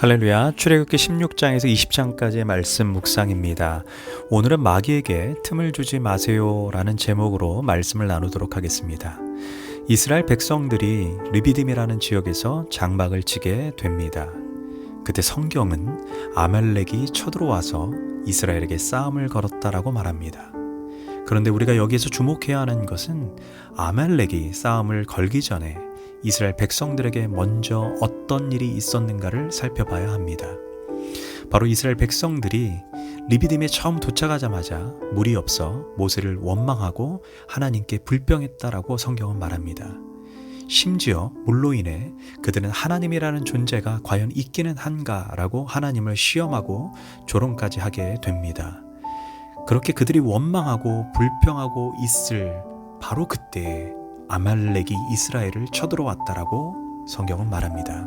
할렐루야, 출애굽기 16장에서 20장까지의 말씀 묵상입니다. 오늘은 마귀에게 틈을 주지 마세요 라는 제목으로 말씀을 나누도록 하겠습니다. 이스라엘 백성들이 르비딤이라는 지역에서 장막을 치게 됩니다. 그때 성경은 아말렉이 쳐들어와서 이스라엘에게 싸움을 걸었다라고 말합니다. 그런데 우리가 여기에서 주목해야 하는 것은 아말렉이 싸움을 걸기 전에 이스라엘 백성들에게 먼저 어떤 일이 있었는가를 살펴봐야 합니다. 바로 이스라엘 백성들이 르비딤에 처음 도착하자마자 물이 없어 모세를 원망하고 하나님께 불평했다라고 성경은 말합니다. 심지어 물로 인해 그들은 하나님이라는 존재가 과연 있기는 한가라고 하나님을 시험하고 조롱까지 하게 됩니다. 그렇게 그들이 원망하고 불평하고 있을 바로 그때 아말렉이 이스라엘을 쳐들어왔다라고 성경은 말합니다.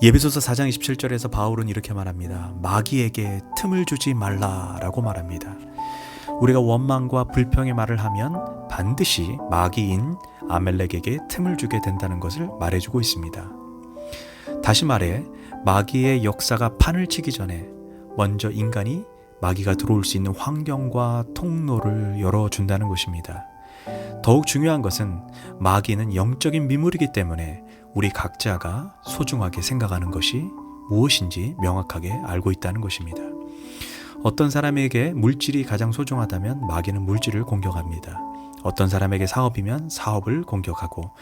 예배소서 4장 27절에서 바울은 이렇게 말합니다. 마귀에게 틈을 주지 말라라고 말합니다. 우리가 원망과 불평의 말을 하면 반드시 마귀인 아말렉에게 틈을 주게 된다는 것을 말해주고 있습니다. 다시 말해 마귀의 역사가 판을 치기 전에 먼저 인간이 마귀가 들어올 수 있는 환경과 통로를 열어준다는 것입니다. 더욱 중요한 것은 마귀는 영적인 미물이기 때문에 우리 각자가 소중하게 생각하는 것이 무엇인지 명확하게 알고 있다는 것입니다. 어떤 사람에게 물질이 가장 소중하다면 마귀는 물질을 공격합니다. 어떤 사람에게 사업이면 사업을 공격하고,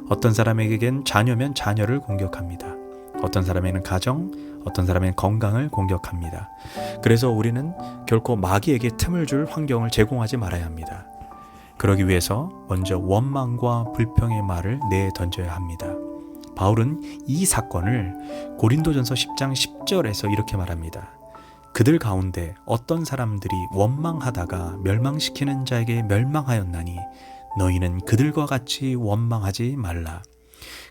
어떤 사람에게는 자녀면 자녀를 공격합니다. 어떤 사람에게는 가정, 어떤 사람에게는 건강을 공격합니다. 그래서 우리는 결코 마귀에게 틈을 줄 환경을 제공하지 말아야 합니다. 그러기 위해서 먼저 원망과 불평의 말을 내던져야 합니다. 바울은 이 사건을 고린도전서 10장 10절에서 이렇게 말합니다. 그들 가운데 어떤 사람들이 원망하다가 멸망시키는 자에게 멸망하였나니 너희는 그들과 같이 원망하지 말라.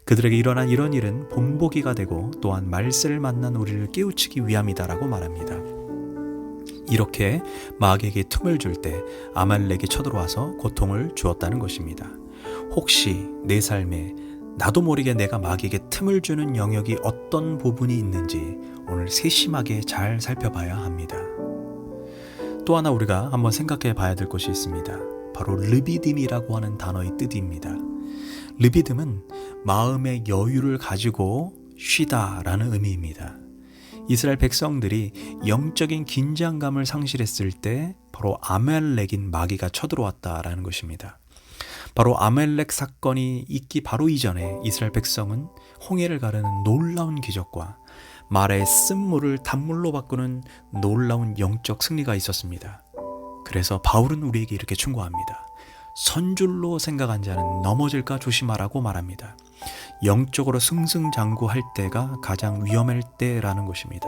그들에게 일어난 이런 일은 본보기가 되고 또한 말세를 만난 우리를 깨우치기 위함이다라고 말합니다. 이렇게 마귀에게 틈을 줄 때 아말렉이 쳐들어와서 고통을 주었다는 것입니다. 혹시 내 삶에 나도 모르게 내가 마귀에게 틈을 주는 영역이 어떤 부분이 있는지 오늘 세심하게 잘 살펴봐야 합니다. 또 하나 우리가 한번 생각해 봐야 될 것이 있습니다. 바로 르비딤이라고 하는 단어의 뜻입니다. 르비딤은 마음의 여유를 가지고 쉬다라는 의미입니다. 이스라엘 백성들이 영적인 긴장감을 상실했을 때 바로 아말렉인 마귀가 쳐들어왔다라는 것입니다. 바로 아말렉 사건이 있기 바로 이전에 이스라엘 백성은 홍해를 가르는 놀라운 기적과 말의 쓴물을 단물로 바꾸는 놀라운 영적 승리가 있었습니다. 그래서 바울은 우리에게 이렇게 충고합니다. 선줄로 생각한 자는 넘어질까 조심하라고 말합니다. 영적으로 승승장구할 때가 가장 위험할 때라는 것입니다.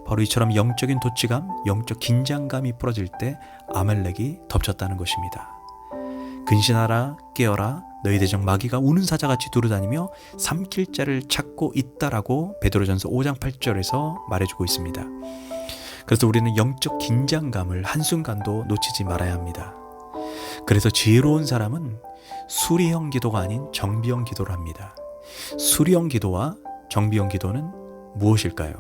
바로 이처럼 영적인 도취감, 영적 긴장감이 풀어질 때 아말렉이 덮쳤다는 것입니다. 근신하라, 깨어라, 너희 대적 마귀가 우는 사자같이 두루다니며 삼킬 자를 찾고 있다라고 베드로전서 5장 8절에서 말해주고 있습니다. 그래서 우리는 영적 긴장감을 한순간도 놓치지 말아야 합니다. 그래서 지혜로운 사람은 수리형 기도가 아닌 정비형 기도를 합니다. 수리형 기도와 정비형 기도는 무엇일까요?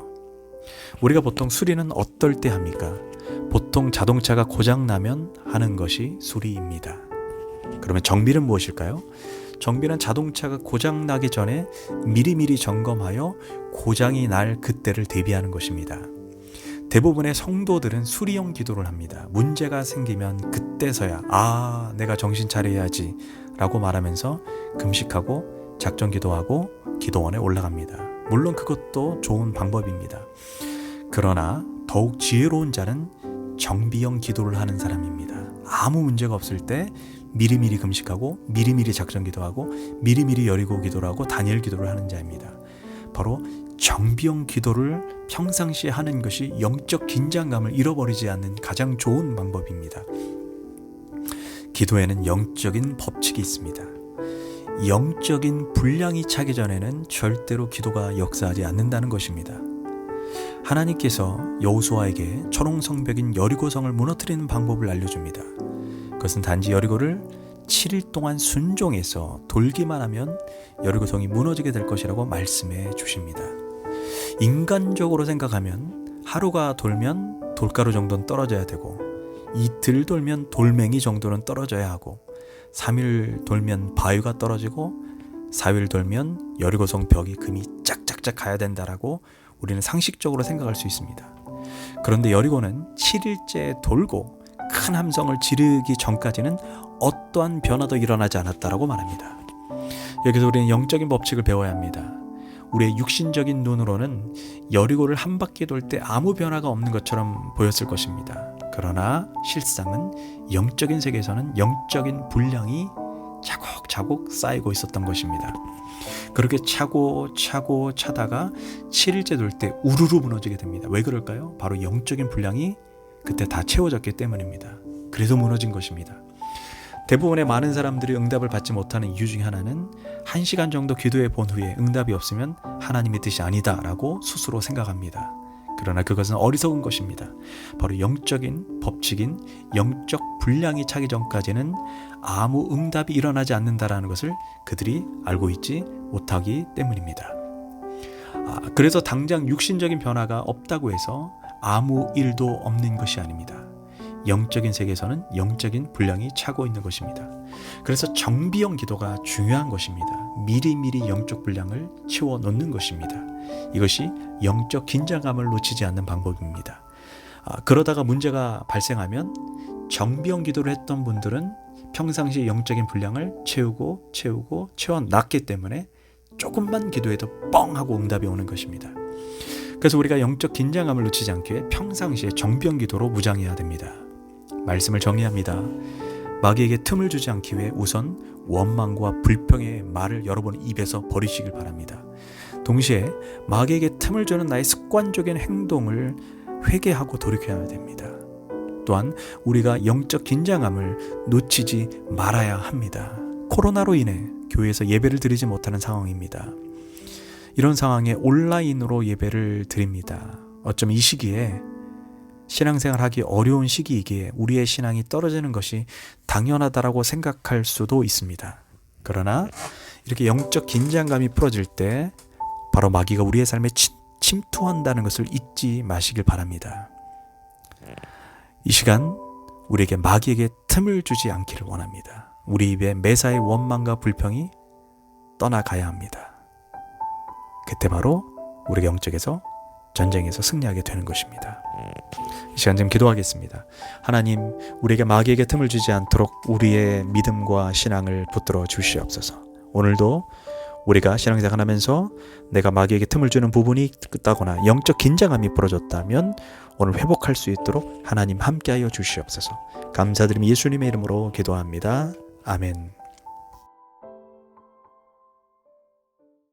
우리가 보통 수리는 어떨 때 합니까? 보통 자동차가 고장나면 하는 것이 수리입니다. 그러면 정비는 무엇일까요? 정비는 자동차가 고장나기 전에 미리미리 점검하여 고장이 날 그때를 대비하는 것입니다. 대부분의 성도들은 수리형 기도를 합니다. 문제가 생기면 그때서야 내가 정신 차려야지 라고 말하면서 금식하고 작전 기도하고 기도원에 올라갑니다. 물론 그것도 좋은 방법입니다. 그러나 더욱 지혜로운 자는 정비형 기도를 하는 사람입니다. 아무 문제가 없을 때 미리미리 금식하고 미리미리 작전 기도하고 미리미리 여리고 기도를 하고 다니엘 기도를 하는 자입니다. 바로 정비형 기도를 평상시에 하는 것이 영적 긴장감을 잃어버리지 않는 가장 좋은 방법입니다. 기도에는 영적인 법칙이 있습니다. 영적인 분량이 차기 전에는 절대로 기도가 역사하지 않는다는 것입니다. 하나님께서 여호수아에게 초롱성벽인 여리고성을 무너뜨리는 방법을 알려줍니다. 그것은 단지 여리고를 7일 동안 순종해서 돌기만 하면 여리고성이 무너지게 될 것이라고 말씀해 주십니다. 인간적으로 생각하면 하루가 돌면 돌가루 정도는 떨어져야 되고, 이틀 돌면 돌멩이 정도는 떨어져야 하고, 3일 돌면 바위가 떨어지고, 4일 돌면 여리고성 벽이 금이 짝짝짝 가야 된다라고 우리는 상식적으로 생각할 수 있습니다. 그런데 여리고는 7일째 돌고 큰 함성을 지르기 전까지는 어떠한 변화도 일어나지 않았다라고 말합니다. 여기서 우리는 영적인 법칙을 배워야 합니다. 우리의 육신적인 눈으로는 여리고를 한 바퀴 돌 때 아무 변화가 없는 것처럼 보였을 것입니다. 그러나 실상은 영적인 세계에서는 영적인 분량이 차곡차곡 쌓이고 있었던 것입니다. 그렇게 차고 차다가 7일째 돌 때 우르르 무너지게 됩니다. 왜 그럴까요? 바로 영적인 분량이 그때 다 채워졌기 때문입니다. 그래서 무너진 것입니다. 대부분의 많은 사람들이 응답을 받지 못하는 이유 중에 하나는 1시간 정도 기도해 본 후에 응답이 없으면 하나님의 뜻이 아니다 라고 스스로 생각합니다. 그러나 그것은 어리석은 것입니다. 바로 영적인 법칙인 영적 분량이 차기 전까지는 아무 응답이 일어나지 않는다라는 것을 그들이 알고 있지 못하기 때문입니다. 그래서 당장 육신적인 변화가 없다고 해서 아무 일도 없는 것이 아닙니다. 영적인 세계에서는 영적인 분량이 차고 있는 것입니다. 그래서 정비형 기도가 중요한 것입니다. 미리미리 영적 분량을 채워놓는 것입니다. 이것이 영적 긴장감을 놓치지 않는 방법입니다. 그러다가 문제가 발생하면 정비형 기도를 했던 분들은 평상시 영적인 분량을 채워놨기 때문에 조금만 기도해도 뻥 하고 응답이 오는 것입니다. 그래서 우리가 영적 긴장감을 놓치지 않기 위해 평상시에 정비형 기도로 무장해야 됩니다. 말씀을 정리합니다. 마귀에게 틈을 주지 않기 위해 우선 원망과 불평의 말을 여러분 입에서 버리시길 바랍니다. 동시에 마귀에게 틈을 주는 나의 습관적인 행동을 회개하고 돌이켜야 됩니다. 또한 우리가 영적 긴장감을 놓치지 말아야 합니다. 코로나로 인해 교회에서 예배를 드리지 못하는 상황입니다. 이런 상황에 온라인으로 예배를 드립니다. 어쩜 이 시기에 신앙생활하기 어려운 시기이기에 우리의 신앙이 떨어지는 것이 당연하다라고 생각할 수도 있습니다. 그러나 이렇게 영적 긴장감이 풀어질 때 바로 마귀가 우리의 삶에 침투한다는 것을 잊지 마시길 바랍니다. 이 시간 우리에게 마귀에게 틈을 주지 않기를 원합니다. 우리 입에 매사의 원망과 불평이 떠나가야 합니다. 그때 바로 우리가 영적에서 전쟁에서 승리하게 되는 것입니다. 이 시간 좀 기도하겠습니다. 하나님, 우리에게 마귀에게 틈을 주지 않도록 우리의 믿음과 신앙을 붙들어 주시옵소서. 오늘도 우리가 신앙생활하면서 내가 마귀에게 틈을 주는 부분이 있다거나 영적 긴장감이 부러졌다면 오늘 회복할 수 있도록 하나님 함께하여 주시옵소서. 감사드리며 예수님의 이름으로 기도합니다. 아멘.